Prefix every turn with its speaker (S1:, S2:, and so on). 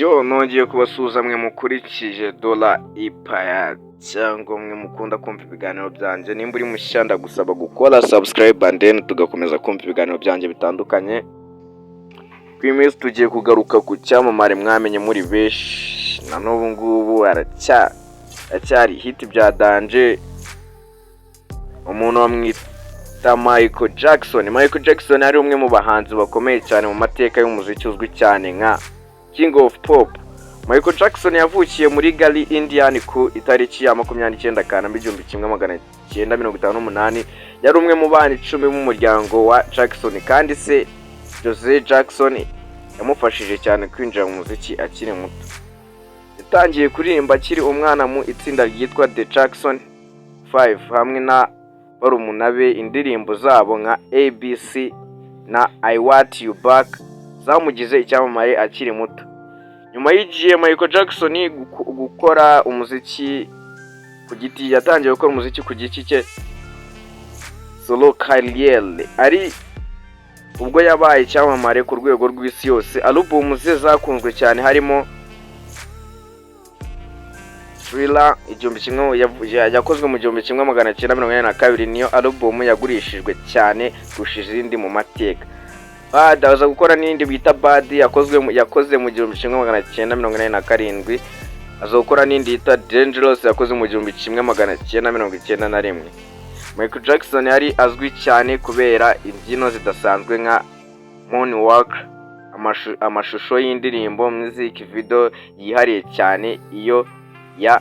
S1: nongeye kubasuhuza mwe mukurikije dola ipaya cyangwa mwe mukunda kumva ibiganiro byanjye. Nimba uri mushya ndagusaba gukora subscribe and then tugakomeza kumva ibiganiro byanjye bitandukanye. Kuri minsi tugiye kugaruka ku cyamamare mwamenye muri benshi na n'ubu ngubu aracyari hit Ibyaranze, umuntu wamwita Michael Jackson ari umwe mu bahanzi bakomeye cyane mu mateka y'umuziki uzwi cyane nka King of Pop. Michael Jackson yavukiye muri Gary, Indiana ku itariki ya 29 Kanama 1958. Yari umwe mu bana 10 mu muryango wa Jackson, kandi se Jose Jackson yamufashije cyane kwinjira mu muziki akiri muto. Yatangiye kuririmba akiri umwana mu itsinda ryitwa The Jackson 5 hamwe na barumuna be. Indirimbo zabo nka ABC na I Want You Back zamugize icyamamare akiri muto. Nyuma y'igihe Michael Jackson gukora umuziki ku giti, yatangiye gukora umuziki ku giti cye solo career, ari ubwo yabaye icyamamare ku rwego rw'isi yose. Album ze zakunzwe cyane harimo Thriller yakozwe mu 1982, niyo album yagurishijwe cyane kurusha izindi mu mateka. Aza gukora n'indi bita Bad yakoze mu 1987. Aza gukora n'indi yita Dangerous yakoze mu 1991. Michael Jackson yari azwi cyane kubera imbyino zidasanzwe nka Moonwalk, amashusho y'indirimbo, music video yihariye cyane iyo ya